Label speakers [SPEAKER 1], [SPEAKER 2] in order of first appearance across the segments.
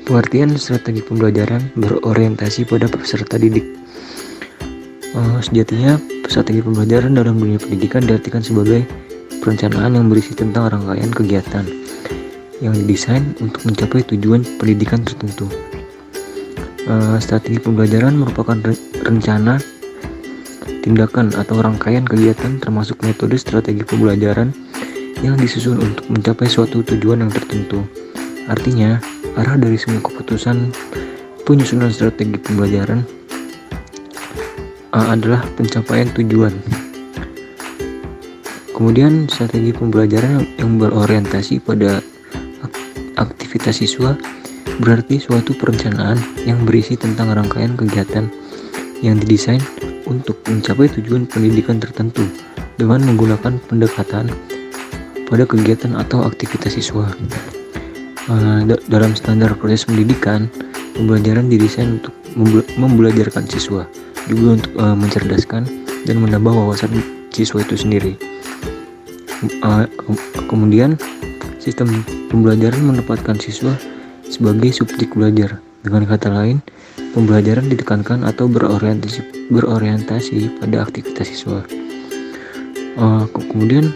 [SPEAKER 1] Pengertian strategi pembelajaran berorientasi pada peserta didik. Sejatinya, strategi pembelajaran dalam dunia pendidikan diartikan sebagai perencanaan yang berisi tentang rangkaian kegiatan yang didesain untuk mencapai tujuan pendidikan tertentu. Strategi pembelajaran merupakan rencana, tindakan atau rangkaian kegiatan termasuk metode strategi pembelajaran yang disusun untuk mencapai suatu tujuan yang tertentu. Artinya, arah dari semua keputusan penyusunan strategi pembelajaran adalah pencapaian tujuan. Kemudian, strategi pembelajaran yang berorientasi pada aktivitas siswa berarti suatu perencanaan yang berisi tentang rangkaian kegiatan yang didesain untuk mencapai tujuan pendidikan tertentu dengan menggunakan pendekatan pada kegiatan atau aktivitas siswa. Dalam standar proses pendidikan, pembelajaran didesain untuk membelajarkan siswa, juga untuk mencerdaskan dan menambah wawasan siswa itu sendiri. Kemudian, sistem pembelajaran menempatkan siswa sebagai subjek belajar. Dengan kata lain, pembelajaran ditekankan atau berorientasi pada aktivitas siswa. Kemudian,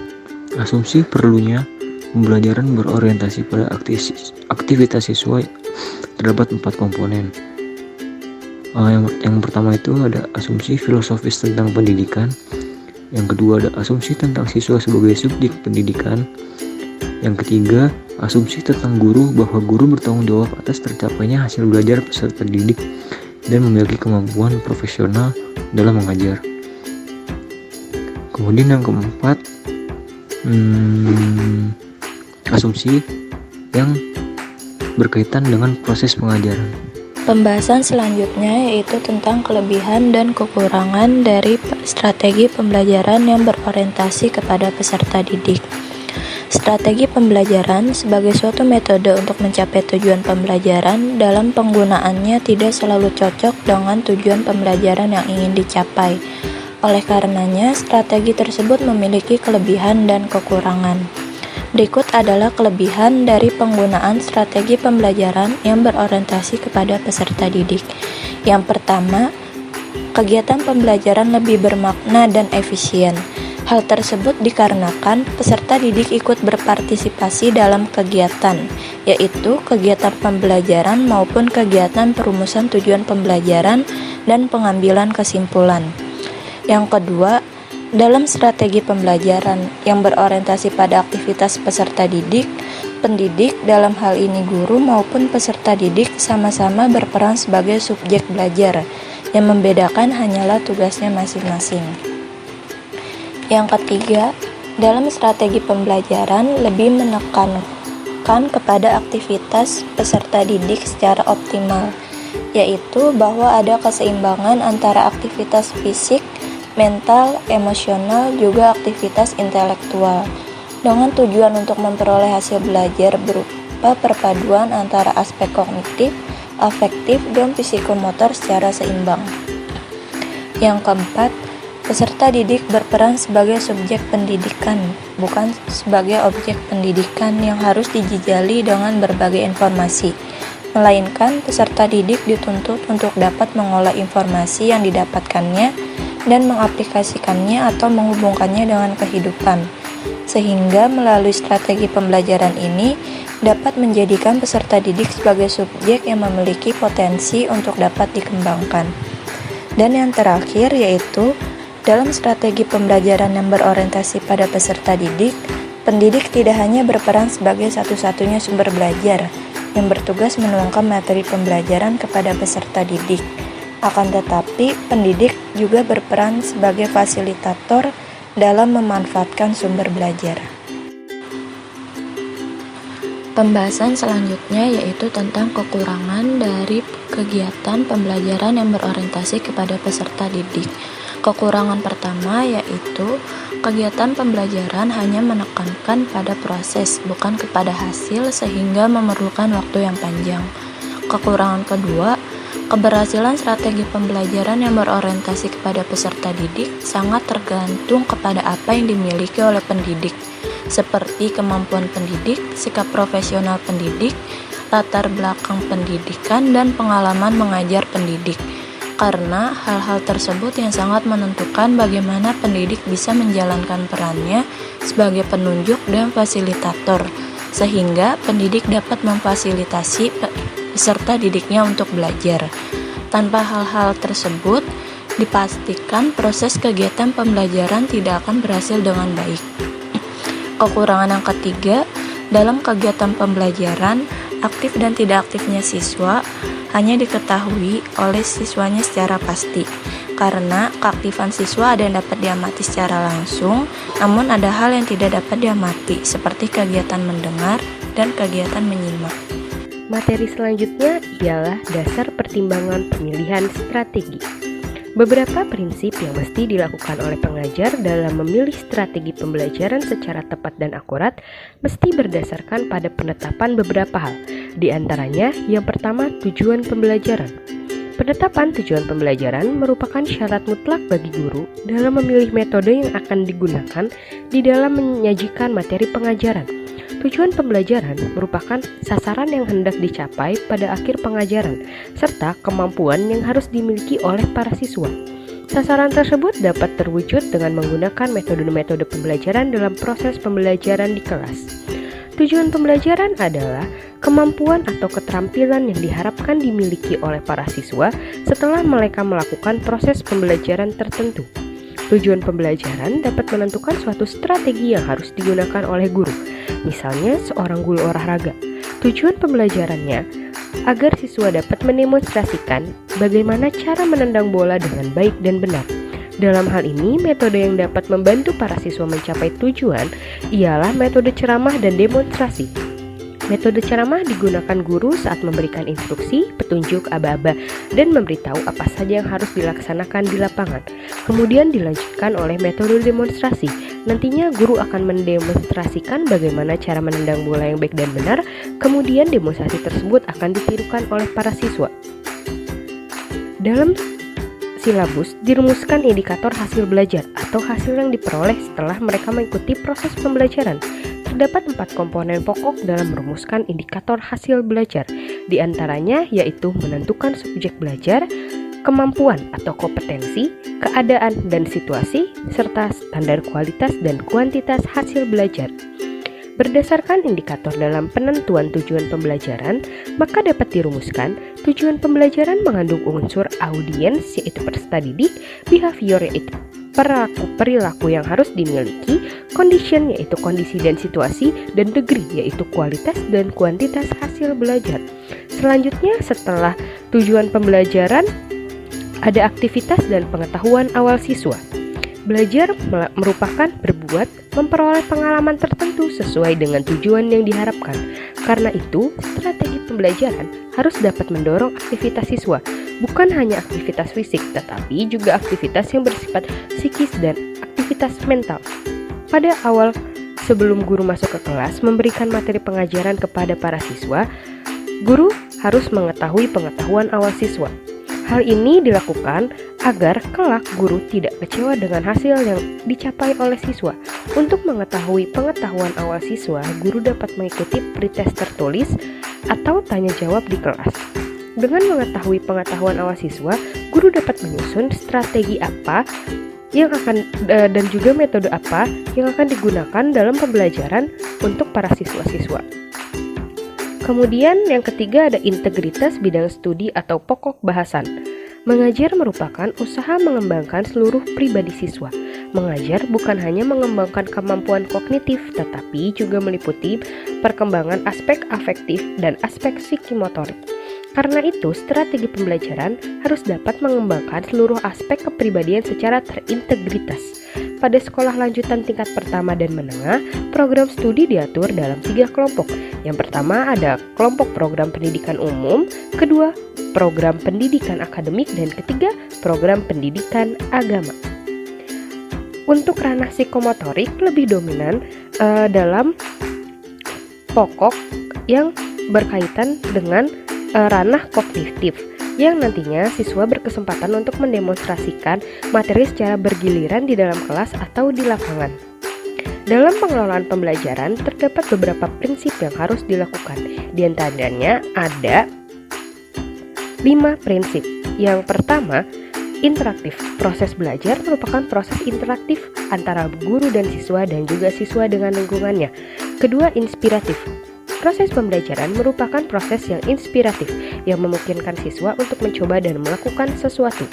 [SPEAKER 1] asumsi perlunya pembelajaran berorientasi pada aktivitas siswa terdapat 4 komponen. Yang pertama itu ada asumsi filosofis tentang pendidikan. Yang kedua ada asumsi tentang siswa sebagai subjek pendidikan. Yang ketiga, asumsi tentang guru, bahwa guru bertanggung jawab atas tercapainya hasil belajar peserta didik dan memiliki kemampuan profesional dalam mengajar. Kemudian yang keempat, asumsi yang berkaitan dengan proses pengajaran.
[SPEAKER 2] Pembahasan selanjutnya yaitu tentang kelebihan dan kekurangan dari strategi pembelajaran yang berorientasi kepada peserta didik. Strategi pembelajaran sebagai suatu metode untuk mencapai tujuan pembelajaran dalam penggunaannya tidak selalu cocok dengan tujuan pembelajaran yang ingin dicapai. Oleh karenanya, strategi tersebut memiliki kelebihan dan kekurangan. Berikut adalah kelebihan dari penggunaan strategi pembelajaran yang berorientasi kepada peserta didik. Yang pertama, kegiatan pembelajaran lebih bermakna dan efisien. Hal tersebut dikarenakan peserta didik ikut berpartisipasi dalam kegiatan, yaitu kegiatan pembelajaran maupun kegiatan perumusan tujuan pembelajaran dan pengambilan kesimpulan. Yang kedua, dalam strategi pembelajaran yang berorientasi pada aktivitas peserta didik, pendidik dalam hal ini guru maupun peserta didik sama-sama berperan sebagai subjek belajar, yang membedakan hanyalah tugasnya masing-masing. Yang ketiga, dalam strategi pembelajaran lebih menekankan kepada aktivitas peserta didik secara optimal, yaitu bahwa ada keseimbangan antara aktivitas fisik, mental, emosional, juga aktivitas intelektual, dengan tujuan untuk memperoleh hasil belajar berupa perpaduan antara aspek kognitif, afektif, dan psikomotor secara seimbang. Yang keempat, peserta didik berperan sebagai subjek pendidikan, bukan sebagai objek pendidikan yang harus dijejali dengan berbagai informasi, melainkan peserta didik dituntut untuk dapat mengolah informasi yang didapatkannya dan mengaplikasikannya atau menghubungkannya dengan kehidupan, sehingga melalui strategi pembelajaran ini dapat menjadikan peserta didik sebagai subjek yang memiliki potensi untuk dapat dikembangkan. Dan yang terakhir yaitu dalam strategi pembelajaran yang berorientasi pada peserta didik, pendidik tidak hanya berperan sebagai satu-satunya sumber belajar yang bertugas menuangkan materi pembelajaran kepada peserta didik. Akan tetapi, pendidik juga berperan sebagai fasilitator dalam memanfaatkan sumber belajar. Pembahasan selanjutnya yaitu tentang kekurangan dari kegiatan pembelajaran yang berorientasi kepada peserta didik. Kekurangan pertama yaitu kegiatan pembelajaran hanya menekankan pada proses, bukan kepada hasil, sehingga memerlukan waktu yang panjang. Kekurangan kedua, keberhasilan strategi pembelajaran yang berorientasi kepada peserta didik sangat tergantung kepada apa yang dimiliki oleh pendidik, seperti kemampuan pendidik, sikap profesional pendidik, latar belakang pendidikan, dan pengalaman mengajar pendidik. Karena hal-hal tersebut yang sangat menentukan bagaimana pendidik bisa menjalankan perannya sebagai penunjuk dan fasilitator, sehingga pendidik dapat memfasilitasi peserta didiknya untuk belajar. Tanpa hal-hal tersebut, dipastikan proses kegiatan pembelajaran tidak akan berhasil dengan baik. Kekurangan yang ketiga, dalam kegiatan pembelajaran, aktif dan tidak aktifnya siswa hanya diketahui oleh siswanya secara pasti, karena keaktifan siswa ada yang dapat diamati secara langsung, namun ada hal yang tidak dapat diamati, seperti kegiatan mendengar dan kegiatan menyimak.
[SPEAKER 3] Materi selanjutnya ialah dasar pertimbangan pemilihan strategi. Beberapa prinsip yang mesti dilakukan oleh pengajar dalam memilih strategi pembelajaran secara tepat dan akurat mesti berdasarkan pada penetapan beberapa hal. Di antaranya, yang pertama, tujuan pembelajaran. Penetapan tujuan pembelajaran merupakan syarat mutlak bagi guru dalam memilih metode yang akan digunakan di dalam menyajikan materi pengajaran. Tujuan pembelajaran merupakan sasaran yang hendak dicapai pada akhir pengajaran, serta kemampuan yang harus dimiliki oleh para siswa. Sasaran tersebut dapat terwujud dengan menggunakan metode-metode pembelajaran dalam proses pembelajaran di kelas. Tujuan pembelajaran adalah kemampuan atau keterampilan yang diharapkan dimiliki oleh para siswa setelah mereka melakukan proses pembelajaran tertentu. Tujuan pembelajaran dapat menentukan suatu strategi yang harus digunakan oleh guru. Misalnya, seorang guru olahraga. Tujuan pembelajarannya agar siswa dapat mendemonstrasikan bagaimana cara menendang bola dengan baik dan benar. Dalam hal ini, metode yang dapat membantu para siswa mencapai tujuan ialah metode ceramah dan demonstrasi. Metode ceramah digunakan guru saat memberikan instruksi, petunjuk, aba-aba, dan memberitahu apa saja yang harus dilaksanakan di lapangan. Kemudian dilanjutkan oleh metode demonstrasi. Nantinya guru akan mendemonstrasikan bagaimana cara menendang bola yang baik dan benar. Kemudian demonstrasi tersebut akan ditirukan oleh para siswa. Dalam silabus dirumuskan indikator hasil belajar atau hasil yang diperoleh setelah mereka mengikuti proses pembelajaran. Terdapat 4 komponen pokok dalam merumuskan indikator hasil belajar. Di antaranya yaitu menentukan subjek belajar, kemampuan atau kompetensi, keadaan dan situasi, serta standar kualitas dan kuantitas hasil belajar. Berdasarkan indikator dalam penentuan tujuan pembelajaran, maka dapat dirumuskan tujuan pembelajaran mengandung unsur audiens yaitu peserta didik, behavior yaitu perilaku yang harus dimiliki, condition yaitu kondisi dan situasi, dan degree yaitu kualitas dan kuantitas hasil belajar. Selanjutnya, setelah tujuan pembelajaran, ada aktivitas dan pengetahuan awal siswa. Belajar merupakan berbuat, memperoleh pengalaman tertentu sesuai dengan tujuan yang diharapkan. Karena itu, strategi pembelajaran harus dapat mendorong aktivitas siswa, bukan hanya aktivitas fisik, tetapi juga aktivitas yang bersifat psikis dan aktivitas mental. Pada awal, sebelum guru masuk ke kelas memberikan materi pengajaran kepada para siswa, guru harus mengetahui pengetahuan awal siswa. Hal ini dilakukan agar kelak guru tidak kecewa dengan hasil yang dicapai oleh siswa. Untuk mengetahui pengetahuan awal siswa, guru dapat mengikuti pretest tertulis atau tanya jawab di kelas. Dengan mengetahui pengetahuan awal siswa, guru dapat menyusun strategi apa yang akan dan juga metode apa yang akan digunakan dalam pembelajaran untuk para siswa-siswa. Kemudian yang ketiga ada integritas bidang studi atau pokok bahasan. Mengajar merupakan usaha mengembangkan seluruh pribadi siswa. Mengajar bukan hanya mengembangkan kemampuan kognitif, tetapi juga meliputi perkembangan aspek afektif dan aspek psikomotorik. Karena itu, strategi pembelajaran harus dapat mengembangkan seluruh aspek kepribadian secara terintegritas. Pada sekolah lanjutan tingkat pertama dan menengah, program studi diatur dalam 3 kelompok. Yang pertama ada kelompok program pendidikan umum, kedua program pendidikan akademik, dan ketiga program pendidikan agama. Untuk ranah psikomotorik lebih dominan dalam pokok yang berkaitan dengan ranah kognitif, yang nantinya siswa berkesempatan untuk mendemonstrasikan materi secara bergiliran di dalam kelas atau di lapangan. Dalam pengelolaan pembelajaran terdapat beberapa prinsip yang harus dilakukan. Di antaranya ada 5 prinsip. Yang pertama, interaktif. Proses belajar merupakan proses interaktif antara guru dan juga siswa dengan lingkungannya. Kedua, inspiratif. Proses pembelajaran merupakan proses yang inspiratif yang memungkinkan siswa untuk mencoba dan melakukan sesuatu.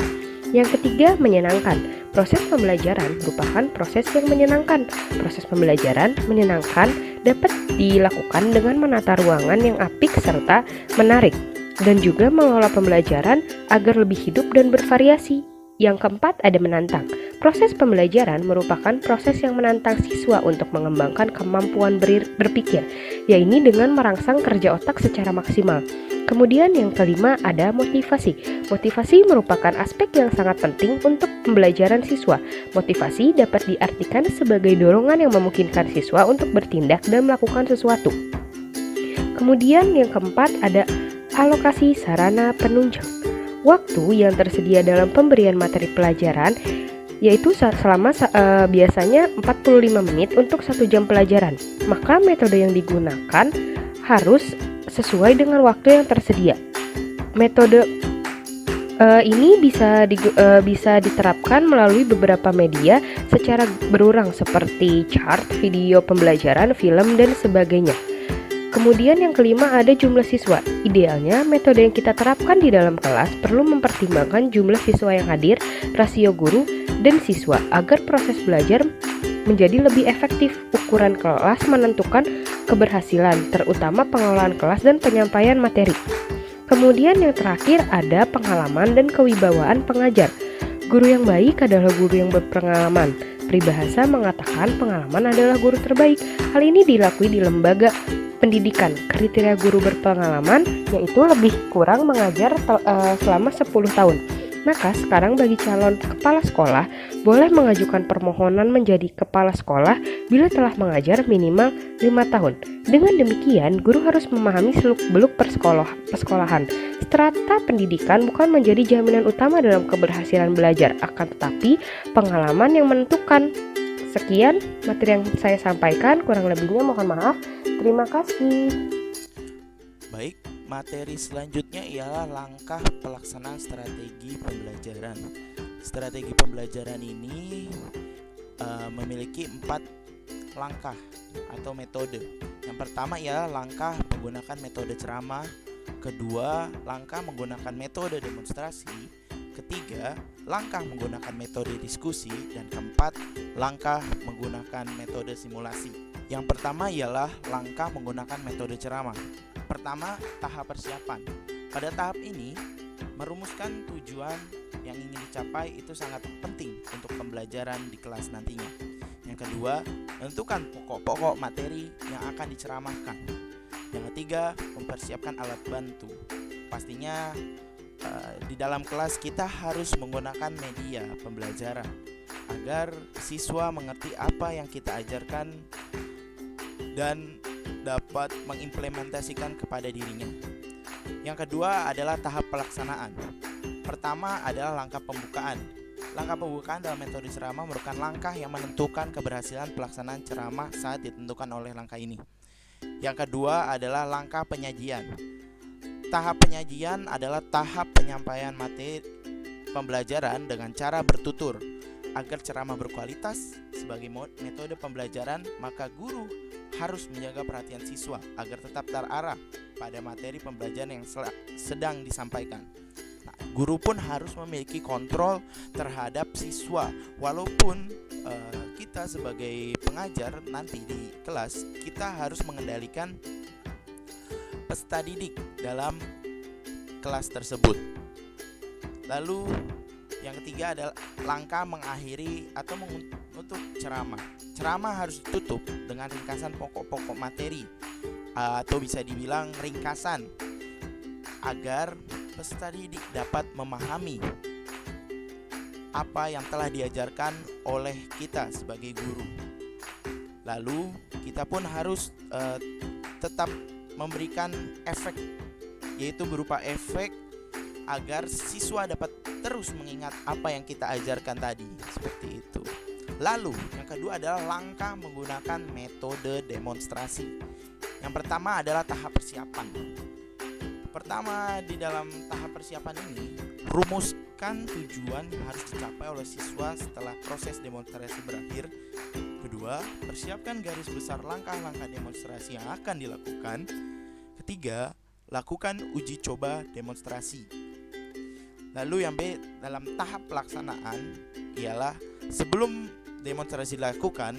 [SPEAKER 3] Yang ketiga, menyenangkan. Proses pembelajaran merupakan proses yang menyenangkan. Proses pembelajaran menyenangkan dapat dilakukan dengan menata ruangan yang apik serta menarik, dan juga mengelola pembelajaran agar lebih hidup dan bervariasi. Yang keempat, ada menantang. Proses pembelajaran merupakan proses yang menantang siswa untuk mengembangkan kemampuan berpikir, yaitu dengan merangsang kerja otak secara maksimal. Kemudian yang kelima, ada motivasi. Motivasi merupakan aspek yang sangat penting untuk pembelajaran siswa. Motivasi dapat diartikan sebagai dorongan yang memungkinkan siswa untuk bertindak dan melakukan sesuatu. Kemudian yang keempat, ada alokasi sarana penunjang. Waktu yang tersedia dalam pemberian materi pelajaran yaitu selama biasanya 45 menit untuk 1 jam pelajaran. Maka metode yang digunakan harus sesuai dengan waktu yang tersedia. Metode ini bisa diterapkan melalui beberapa media secara berulang seperti chart, video pembelajaran, film, dan sebagainya. Kemudian yang kelima, ada jumlah siswa. Idealnya metode yang kita terapkan di dalam kelas perlu mempertimbangkan jumlah siswa yang hadir, rasio guru dan siswa agar proses belajar menjadi lebih efektif. Ukuran kelas menentukan keberhasilan, terutama pengelolaan kelas dan penyampaian materi. Kemudian yang terakhir, ada pengalaman dan kewibawaan pengajar. Guru yang baik adalah guru yang berpengalaman. Peribahasa mengatakan pengalaman adalah guru terbaik. Hal ini dilakui di lembaga pendidikan. Kriteria guru berpengalaman yaitu lebih kurang mengajar selama 10 tahun. Maka sekarang bagi calon kepala sekolah boleh mengajukan permohonan menjadi kepala sekolah bila telah mengajar minimal 5 tahun. Dengan demikian, guru harus memahami seluk-beluk persekolahan. Strata pendidikan bukan menjadi jaminan utama dalam keberhasilan belajar, akan tetapi pengalaman yang menentukan. Sekian materi yang saya sampaikan, kurang lebihnya mohon maaf. Terima kasih.
[SPEAKER 4] Baik, materi selanjutnya ialah langkah pelaksanaan strategi pembelajaran. Strategi pembelajaran ini memiliki 4 langkah atau metode. Yang pertama ialah langkah menggunakan metode ceramah. Kedua, langkah menggunakan metode demonstrasi. Ketiga, langkah menggunakan metode diskusi. Dan keempat, langkah menggunakan metode simulasi. Yang pertama ialah langkah menggunakan metode ceramah. Pertama, tahap persiapan. Pada tahap ini, merumuskan tujuan yang ingin dicapai itu sangat penting untuk pembelajaran di kelas nantinya. Yang kedua, menentukan pokok-pokok materi yang akan diceramahkan. Yang ketiga, mempersiapkan alat bantu. Pastinya di dalam kelas kita harus menggunakan media pembelajaran agar siswa mengerti apa yang kita ajarkan dan dapat mengimplementasikan kepada dirinya. Yang kedua adalah tahap pelaksanaan. Pertama adalah langkah pembukaan. Langkah pembukaan dalam metode ceramah merupakan langkah yang menentukan keberhasilan pelaksanaan ceramah saat ditentukan oleh langkah ini. Yang kedua adalah langkah penyajian. Tahap penyajian adalah tahap penyampaian materi pembelajaran dengan cara bertutur. Agar ceramah berkualitas sebagai metode pembelajaran, maka guru harus menjaga perhatian siswa agar tetap terarah pada materi pembelajaran yang sedang disampaikan. Nah, guru pun harus memiliki kontrol terhadap siswa. Walaupun kita sebagai pengajar nanti di kelas, kita harus mengendalikan peserta didik dalam kelas tersebut. Lalu yang ketiga adalah langkah mengakhiri atau menutup ceramah. Ceramah harus ditutup dengan ringkasan pokok-pokok materi atau bisa dibilang ringkasan agar peserta didik dapat memahami apa yang telah diajarkan oleh kita sebagai guru. Lalu kita pun harus tetap memberikan efek, yaitu berupa efek agar siswa dapat terus mengingat apa yang kita ajarkan tadi. Seperti itu. Lalu yang kedua adalah langkah menggunakan metode demonstrasi. Yang pertama adalah tahap persiapan. Pertama, di dalam tahap persiapan ini, rumuskan tujuan yang harus dicapai oleh siswa setelah proses demonstrasi berakhir. Kedua, persiapkan garis besar langkah-langkah demonstrasi yang akan dilakukan. Ketiga, lakukan uji coba demonstrasi. Lalu yang B, dalam tahap pelaksanaan ialah sebelum demonstrasi dilakukan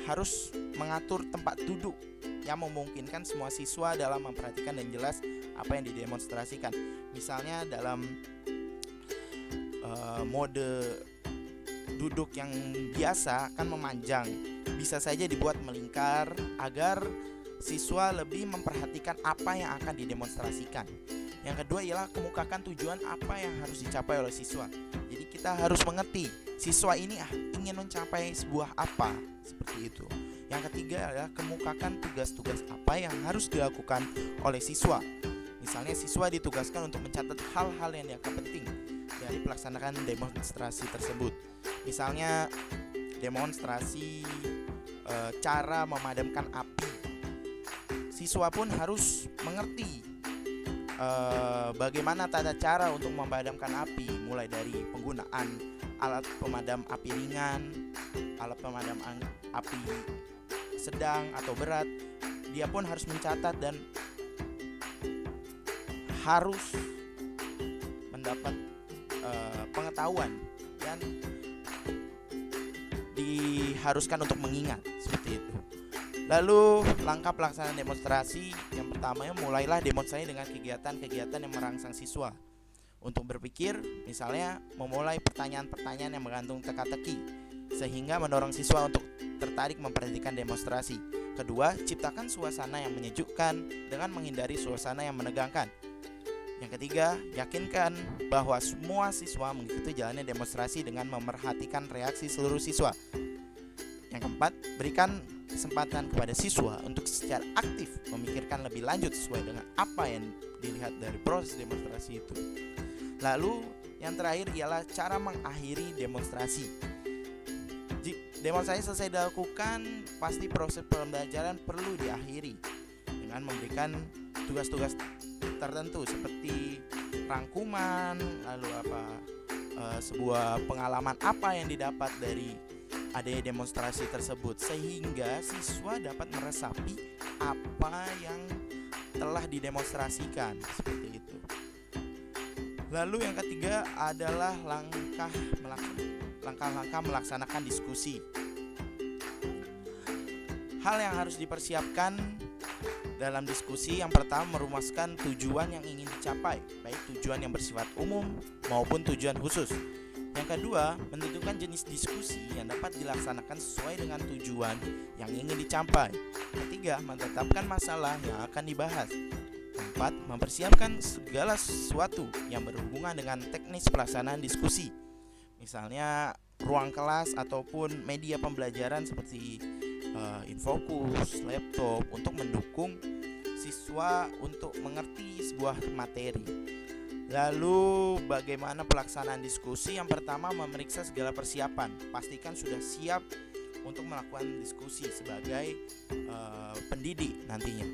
[SPEAKER 4] harus mengatur tempat duduk yang memungkinkan semua siswa dalam memperhatikan dan jelas apa yang didemonstrasikan. Misalnya dalam mode duduk yang biasa kan memanjang, bisa saja dibuat melingkar agar siswa lebih memperhatikan apa yang akan didemonstrasikan. Yang kedua ialah kemukakan tujuan apa yang harus dicapai oleh siswa. Jadi kita harus mengerti siswa ini ingin mencapai sebuah apa, seperti itu. Yang ketiga adalah kemukakan tugas-tugas apa yang harus dilakukan oleh siswa. Misalnya siswa ditugaskan untuk mencatat hal-hal yang dianggap penting dari pelaksanaan demonstrasi tersebut. Misalnya demonstrasi cara memadamkan api. Siswa pun harus mengerti bagaimana tata cara untuk memadamkan api, mulai dari penggunaan alat pemadam api ringan, alat pemadam api sedang atau berat. Dia pun harus mencatat dan harus mendapat pengetahuan dan diharuskan untuk mengingat, seperti itu. Lalu langkah pelaksanaan demonstrasi yang pertama, mulailah demonstrasi dengan kegiatan-kegiatan yang merangsang siswa untuk berpikir, misalnya memulai pertanyaan-pertanyaan yang mengandung teka-teki sehingga mendorong siswa untuk tertarik memperhatikan demonstrasi. Kedua, ciptakan suasana yang menyejukkan dengan menghindari suasana yang menegangkan. Yang ketiga, yakinkan bahwa semua siswa mengikuti jalannya demonstrasi dengan memerhatikan reaksi seluruh siswa. Yang keempat, berikan kesempatan kepada siswa untuk secara aktif memikirkan lebih lanjut sesuai dengan apa yang dilihat dari proses demonstrasi itu. Lalu yang terakhir ialah cara mengakhiri demonstrasi. Demonstrasi selesai dilakukan, pasti proses pembelajaran perlu diakhiri dengan memberikan tugas-tugas tertentu seperti rangkuman, lalu sebuah pengalaman apa yang didapat dari adanya demonstrasi tersebut, sehingga siswa dapat meresapi apa yang telah didemonstrasikan, seperti itu. Lalu yang ketiga adalah langkah-langkah melaksanakan diskusi. Hal yang harus dipersiapkan dalam diskusi, yang pertama merumuskan tujuan yang ingin dicapai, baik tujuan yang bersifat umum maupun tujuan khusus. Yang kedua, menentukan jenis diskusi yang dapat dilaksanakan sesuai dengan tujuan yang ingin dicapai. Ketiga, menetapkan masalah yang akan dibahas. Keempat, mempersiapkan segala sesuatu yang berhubungan dengan teknis pelaksanaan diskusi. Misalnya ruang kelas ataupun media pembelajaran seperti infokus, laptop, untuk mendukung siswa untuk mengerti sebuah materi. Lalu bagaimana pelaksanaan diskusi? Yang pertama, memeriksa segala persiapan. Pastikan sudah siap untuk melakukan diskusi sebagai pendidik nantinya.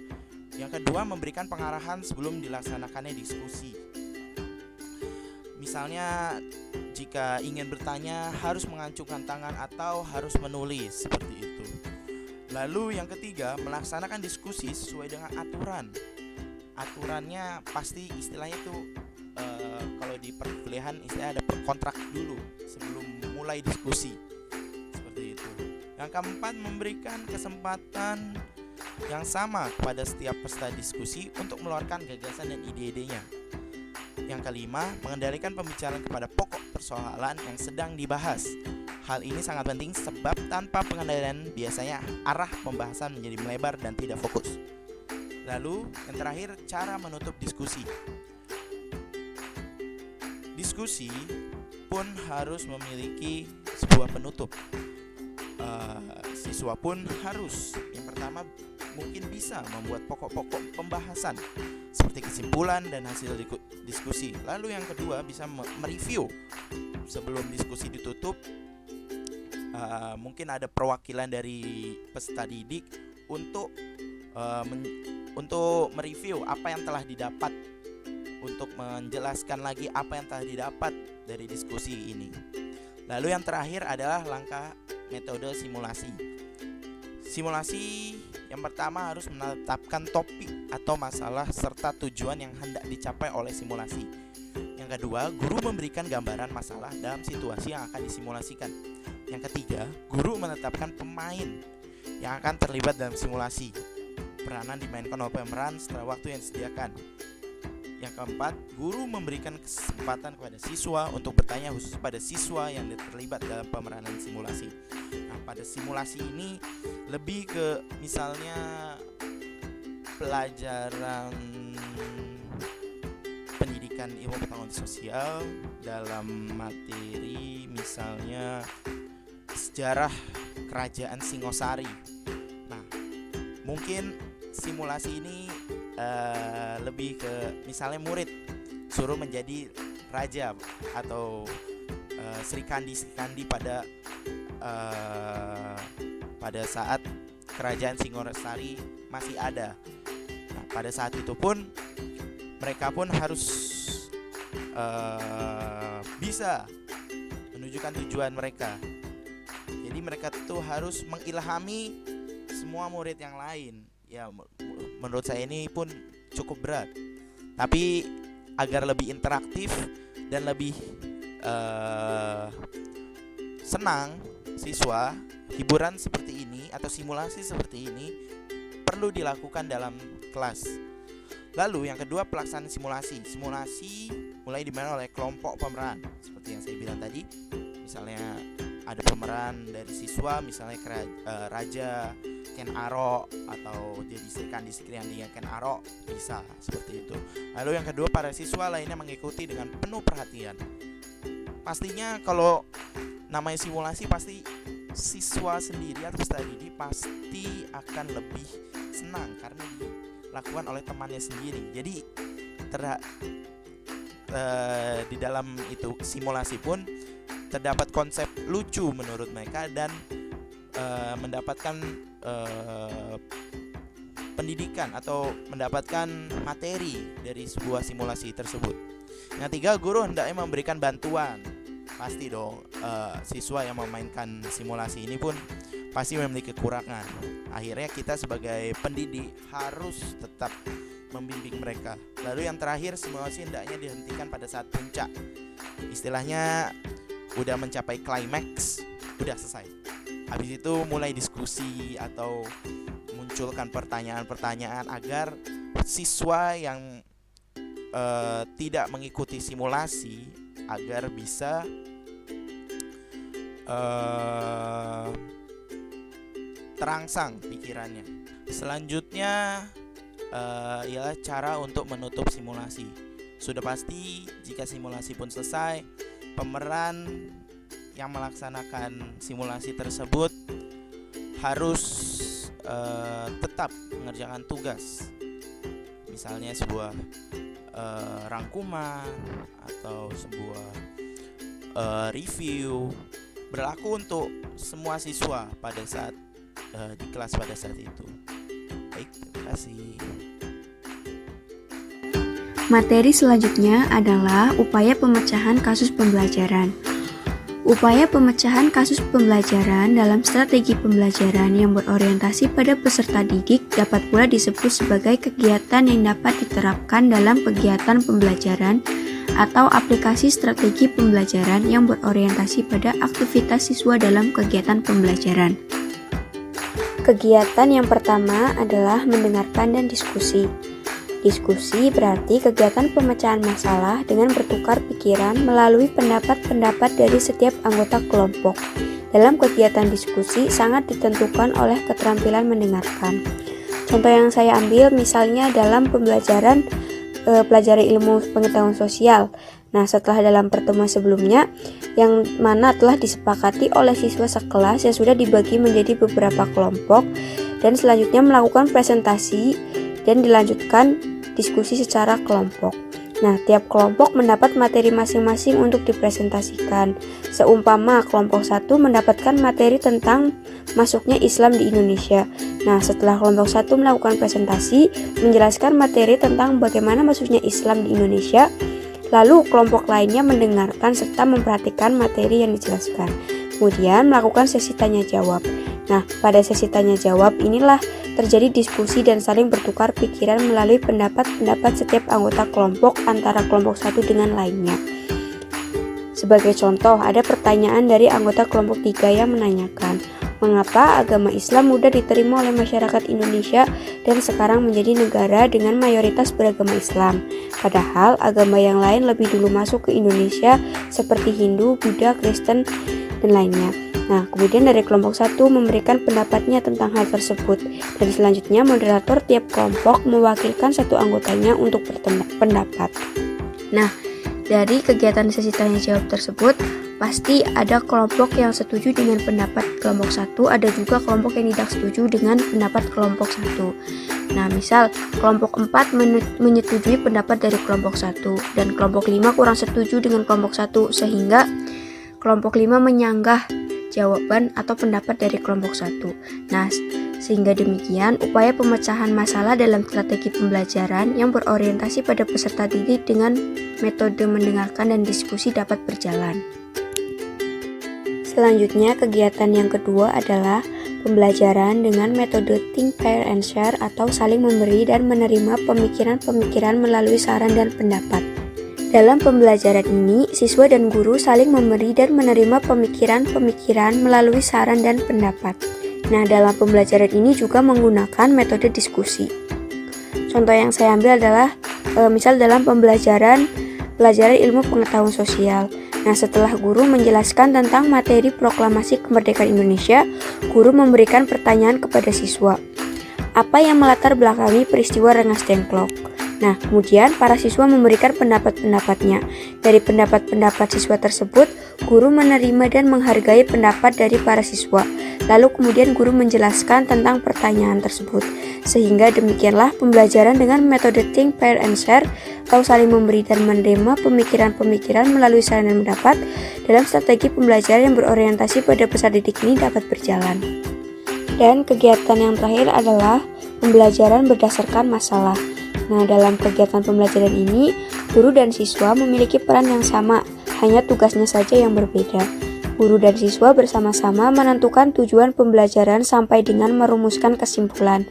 [SPEAKER 4] Yang kedua, memberikan pengarahan sebelum dilaksanakannya diskusi. Misalnya jika ingin bertanya harus mengacungkan tangan atau harus menulis, seperti itu. Lalu yang ketiga, melaksanakan diskusi sesuai dengan aturan. Aturannya pasti istilahnya itu kalau di perkuliahan istilahnya ada kontrak dulu sebelum mulai diskusi, seperti itu. Yang keempat, memberikan kesempatan yang sama kepada setiap peserta diskusi untuk mengeluarkan gagasan dan ide-idenya. Yang kelima, mengendalikan pembicaraan kepada pokok persoalan yang sedang dibahas. Hal ini sangat penting sebab tanpa pengendalian biasanya arah pembahasan menjadi melebar dan tidak fokus. Lalu yang terakhir, cara menutup diskusi. Diskusi pun harus memiliki sebuah penutup. Siswa pun harus, yang pertama mungkin bisa membuat pokok-pokok pembahasan seperti kesimpulan dan hasil diskusi. Lalu yang kedua, bisa mereview sebelum diskusi ditutup mungkin ada perwakilan dari peserta didik untuk mereview apa yang telah didapat, untuk menjelaskan lagi apa yang telah didapat dari diskusi ini. Lalu yang terakhir adalah langkah metode simulasi. Simulasi yang pertama harus menetapkan topik atau masalah serta tujuan yang hendak dicapai oleh simulasi. Yang kedua, guru memberikan gambaran masalah dalam situasi yang akan disimulasikan. Yang ketiga, guru menetapkan pemain yang akan terlibat dalam simulasi. Peranan dimainkan oleh pemeran setelah waktu yang disediakan. Yang keempat, guru memberikan kesempatan kepada siswa untuk bertanya khusus pada siswa yang terlibat dalam pemeranan simulasi. Nah, pada simulasi ini lebih ke misalnya pelajaran pendidikan ilmu pengetahuan sosial dalam materi misalnya sejarah kerajaan Singosari. Nah, mungkin simulasi ini lebih ke misalnya murid suruh menjadi raja atau Sri Kandi pada saat kerajaan Singosari masih ada. Nah, pada saat itu pun mereka pun harus bisa menunjukkan tujuan mereka. Jadi mereka tuh harus mengilhami semua murid yang lain. Ya, menurut saya ini pun cukup berat. Tapi agar lebih interaktif dan lebih senang siswa, hiburan seperti ini atau simulasi seperti ini perlu dilakukan dalam kelas. Lalu yang kedua, pelaksanaan simulasi. Simulasi mulai dimainkan oleh kelompok pemeran. Seperti yang saya bilang tadi, misalnya ada pemeran dari siswa, misalnya Raja Ken Arok atau jadi Sri Kandi Ken Arok, bisa seperti itu. Lalu yang kedua, para siswa lainnya mengikuti dengan penuh perhatian. Pastinya kalau namanya simulasi, pasti siswa sendiri atau peserta didik pasti akan lebih senang karena dilakukan oleh temannya sendiri. Jadi di dalam itu simulasi pun terdapat konsep lucu menurut mereka dan mendapatkan pendidikan atau mendapatkan materi dari sebuah simulasi tersebut. Yang ketiga, guru hendaknya memberikan bantuan. Pasti dong, siswa yang memainkan simulasi ini pun pasti memiliki kekurangan. Akhirnya kita sebagai pendidik harus tetap membimbing mereka. Lalu yang terakhir, simulasi hendaknya dihentikan pada saat puncak. Istilahnya udah mencapai klimaks, udah selesai. Habis itu mulai diskusi atau munculkan pertanyaan-pertanyaan agar siswa yang tidak mengikuti simulasi agar bisa terangsang pikirannya. Selanjutnya ialah cara untuk menutup simulasi. Sudah pasti jika simulasi pun selesai, pemeran yang melaksanakan simulasi tersebut harus tetap mengerjakan tugas, misalnya sebuah rangkuman atau sebuah review, berlaku untuk semua siswa pada saat di kelas pada saat itu. Baik, terima kasih.
[SPEAKER 5] Materi selanjutnya adalah upaya pemecahan kasus pembelajaran. Upaya pemecahan kasus pembelajaran dalam strategi pembelajaran yang berorientasi pada peserta didik dapat pula disebut sebagai kegiatan yang dapat diterapkan dalam kegiatan pembelajaran atau aplikasi strategi pembelajaran yang berorientasi pada aktivitas siswa dalam kegiatan pembelajaran. Kegiatan yang pertama adalah mendengarkan dan diskusi. Diskusi berarti kegiatan pemecahan masalah dengan bertukar pikiran melalui pendapat-pendapat dari setiap anggota kelompok. Dalam kegiatan diskusi sangat ditentukan oleh keterampilan mendengarkan. Contoh yang saya ambil misalnya dalam pembelajaran pelajari ilmu pengetahuan sosial. Nah, setelah dalam pertemuan sebelumnya yang mana telah disepakati oleh siswa sekelas yang sudah dibagi menjadi beberapa kelompok dan selanjutnya melakukan presentasi dan dilanjutkan diskusi secara kelompok. Nah, tiap kelompok mendapat materi masing-masing untuk dipresentasikan. Seumpama kelompok 1 mendapatkan materi tentang masuknya Islam di Indonesia. Nah, setelah kelompok 1 melakukan presentasi, menjelaskan materi tentang bagaimana masuknya Islam di Indonesia, lalu kelompok lainnya mendengarkan serta memperhatikan materi yang dijelaskan. Kemudian melakukan sesi tanya jawab. Nah, pada sesi tanya jawab inilah terjadi diskusi dan saling bertukar pikiran melalui pendapat-pendapat setiap anggota kelompok antara kelompok satu dengan lainnya. Sebagai contoh, ada pertanyaan dari anggota kelompok 3 yang menanyakan, mengapa agama Islam mudah diterima oleh masyarakat Indonesia dan sekarang menjadi negara dengan mayoritas beragama Islam, padahal agama yang lain lebih dulu masuk ke Indonesia seperti Hindu, Buddha, Kristen, dan lainnya. Nah, kemudian dari kelompok 1 memberikan pendapatnya tentang hal tersebut, dan selanjutnya moderator tiap kelompok mewakilkan satu anggotanya untuk berpendapat. Nah, dari kegiatan sesi tanya jawab tersebut, pasti ada kelompok yang setuju dengan pendapat kelompok 1, ada juga kelompok yang tidak setuju dengan pendapat kelompok 1. Nah, misal kelompok 4 menyetujui pendapat dari kelompok 1, dan kelompok 5 kurang setuju dengan kelompok 1, sehingga kelompok 5 menyanggah jawaban atau pendapat dari kelompok 1. Nah, sehingga demikian upaya pemecahan masalah dalam strategi pembelajaran yang berorientasi pada peserta didik dengan metode mendengarkan dan diskusi dapat berjalan. Selanjutnya, kegiatan yang kedua adalah pembelajaran dengan metode think, pair, and share atau saling memberi dan menerima pemikiran-pemikiran melalui saran dan pendapat. Dalam pembelajaran ini, siswa dan guru saling memberi dan menerima pemikiran-pemikiran melalui saran dan pendapat. Nah, dalam pembelajaran ini juga menggunakan metode diskusi. Contoh yang saya ambil adalah misal dalam pelajaran ilmu pengetahuan sosial. Nah, setelah guru menjelaskan tentang materi proklamasi kemerdekaan Indonesia, guru memberikan pertanyaan kepada siswa. Apa yang melatar belakangi peristiwa Rengas Dengklok? Nah, kemudian para siswa memberikan pendapat-pendapatnya. Dari pendapat-pendapat siswa tersebut, guru menerima dan menghargai pendapat dari para siswa. Lalu kemudian guru menjelaskan tentang pertanyaan tersebut. Sehingga demikianlah pembelajaran dengan metode think, pair, and share atau saling memberi dan menerima pemikiran-pemikiran melalui saran dan pendapat dalam strategi pembelajaran yang berorientasi pada peserta didik ini dapat berjalan. Dan kegiatan yang terakhir adalah pembelajaran berdasarkan masalah. Nah, dalam kegiatan pembelajaran ini, guru dan siswa memiliki peran yang sama, hanya tugasnya saja yang berbeda. Guru dan siswa bersama-sama menentukan tujuan pembelajaran sampai dengan merumuskan kesimpulan.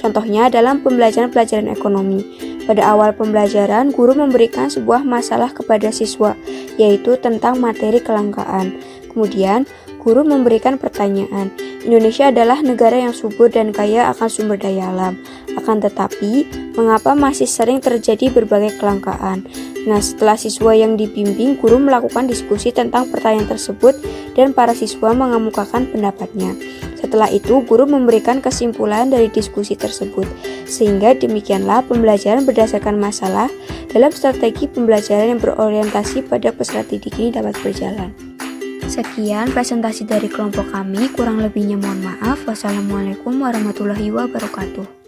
[SPEAKER 5] Contohnya dalam pelajaran ekonomi. Pada awal pembelajaran, guru memberikan sebuah masalah kepada siswa, yaitu tentang materi kelangkaan. Kemudian, guru memberikan pertanyaan. Indonesia adalah negara yang subur dan kaya akan sumber daya alam. Akan tetapi, mengapa masih sering terjadi berbagai kelangkaan? Nah, setelah siswa yang dibimbing, guru melakukan diskusi tentang pertanyaan tersebut dan para siswa mengemukakan pendapatnya. Setelah itu, guru memberikan kesimpulan dari diskusi tersebut. Sehingga demikianlah pembelajaran berdasarkan masalah dalam strategi pembelajaran yang berorientasi pada peserta didik ini dapat berjalan. Sekian presentasi dari kelompok kami, kurang lebihnya mohon maaf. Wassalamualaikum warahmatullahi wabarakatuh.